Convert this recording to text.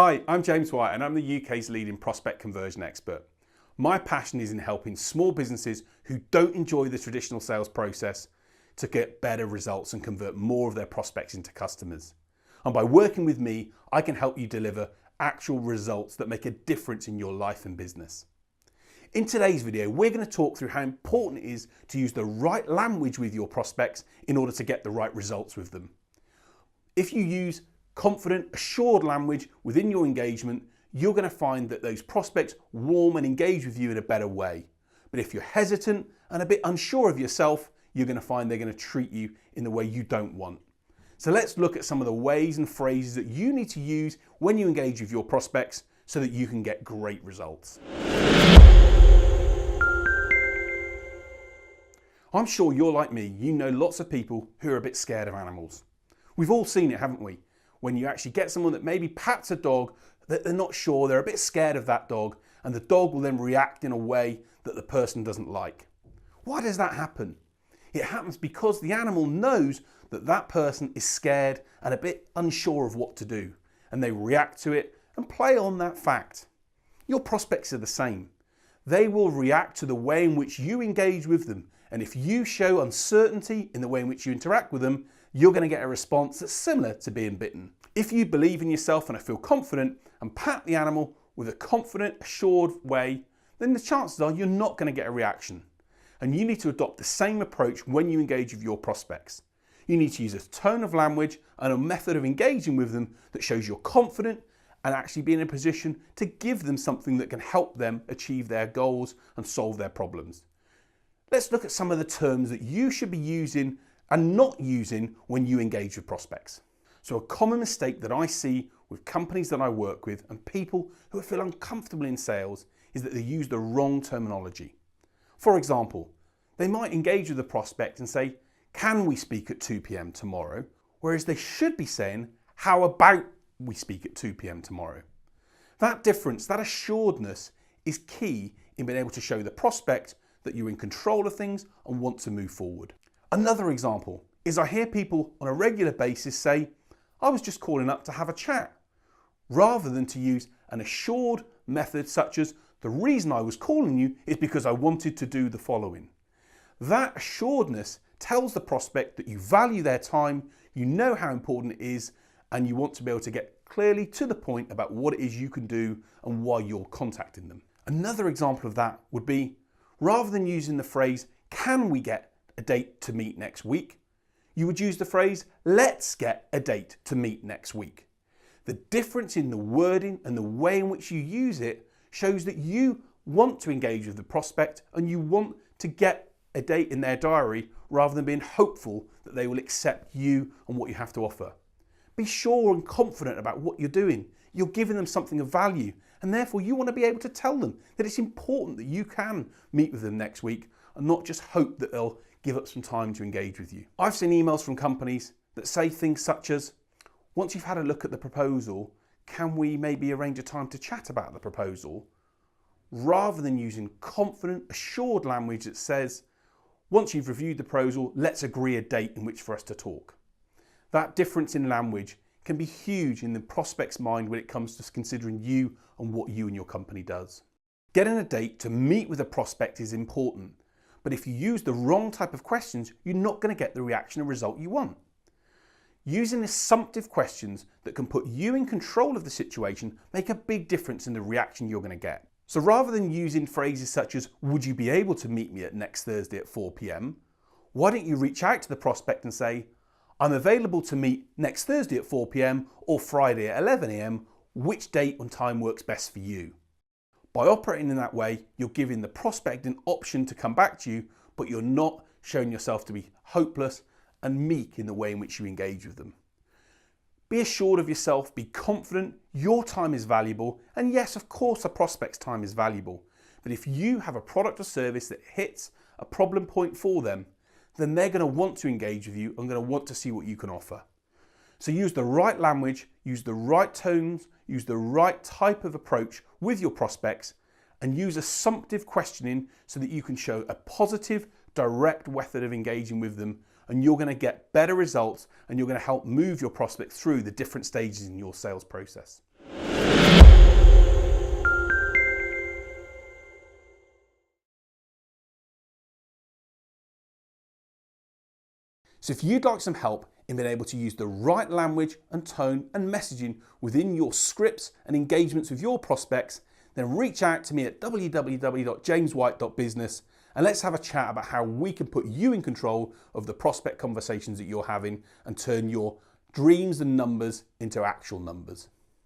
Hi, I'm James White and I'm the UK's leading prospect conversion expert. My passion is in helping small businesses who don't enjoy the traditional sales process to get better results and convert more of their prospects into customers. And by working with me, I can help you deliver actual results that make a difference in your life and business. In today's video, we're going to talk through how important it is to use the right language with your prospects in order to get the right results with them. If you use confident, assured language within your engagement, you're going to find that those prospects warm and engage with you in a better way. But if you're hesitant and a bit unsure of yourself, you're going to find they're going to treat you in the way you don't want. So let's look at some of the ways and phrases that you need to use when you engage with your prospects so that you can get great results. I'm sure you're like me, you know lots of people who are a bit scared of animals. We've all seen it, haven't we? When you actually get someone that maybe pats a dog, that they're not sure, they're a bit scared of that dog, and the dog will then react in a way that the person doesn't like. Why does that happen? It happens because the animal knows that that person is scared and a bit unsure of what to do, and they react to it and play on that fact. Your prospects are the same. They will react to the way in which you engage with them, and if you show uncertainty in the way in which you interact with them, you're going to get a response that's similar to being bitten. If you believe in yourself and feel confident and pat the animal with a confident, assured way, then the chances are you're not going to get a reaction. And you need to adopt the same approach when you engage with your prospects. You need to use a tone of language and a method of engaging with them that shows you're confident and actually be in a position to give them something that can help them achieve their goals and solve their problems. Let's look at some of the terms that you should be using and not using when you engage with prospects. So a common mistake that I see with companies that I work with and people who feel uncomfortable in sales is that they use the wrong terminology. For example, they might engage with the prospect and say, "Can we speak at 2 p.m. tomorrow?" Whereas they should be saying, "How about we speak at 2 p.m. tomorrow?" That difference, that assuredness is key in being able to show the prospect that you're in control of things and want to move forward. Another example is I hear people on a regular basis say, "I was just calling up to have a chat," rather than to use an assured method such as, "The reason I was calling you is because I wanted to do the following." That assuredness tells the prospect that you value their time, you know how important it is, and you want to be able to get clearly to the point about what it is you can do and why you're contacting them. Another example of that would be, rather than using the phrase, "Can we get a date to meet next week?" you would use the phrase, "Let's get a date to meet next week." The difference in the wording and the way in which you use it shows that you want to engage with the prospect and you want to get a date in their diary rather than being hopeful that they will accept you and what you have to offer. Be sure and confident about what you're doing. You're giving them something of value, and therefore you want to be able to tell them that it's important that you can meet with them next week and not just hope that they'll give up some time to engage with you. I've seen emails from companies that say things such as, "Once you've had a look at the proposal, can we maybe arrange a time to chat about the proposal?" rather than using confident, assured language that says, "Once you've reviewed the proposal, let's agree a date in which for us to talk." That difference in language can be huge in the prospect's mind when it comes to considering you and what you and your company does. Getting a date to meet with a prospect is important, but if you use the wrong type of questions, you're not going to get the reaction and result you want. Using assumptive questions that can put you in control of the situation make a big difference in the reaction you're going to get. So rather than using phrases such as, "Would you be able to meet me at next Thursday at 4 p.m, why don't you reach out to the prospect and say, "I'm available to meet next Thursday at 4 p.m. or Friday at 11 a.m. Which date and time works best for you?" By operating in that way, you're giving the prospect an option to come back to you, but you're not showing yourself to be hopeless and meek in the way in which you engage with them. Be assured of yourself, be confident, your time is valuable, and yes, of course, a prospect's time is valuable. But if you have a product or service that hits a problem point for them, then they're going to want to engage with you and going to want to see what you can offer. So use the right language, use the right tones, use the right type of approach with your prospects, and use assumptive questioning so that you can show a positive, direct method of engaging with them, and you're going to get better results and you're going to help move your prospect through the different stages in your sales process. So if you'd like some help in being able to use the right language and tone and messaging within your scripts and engagements with your prospects, then reach out to me at www.jameswhite.business and let's have a chat about how we can put you in control of the prospect conversations that you're having and turn your dreams and numbers into actual numbers.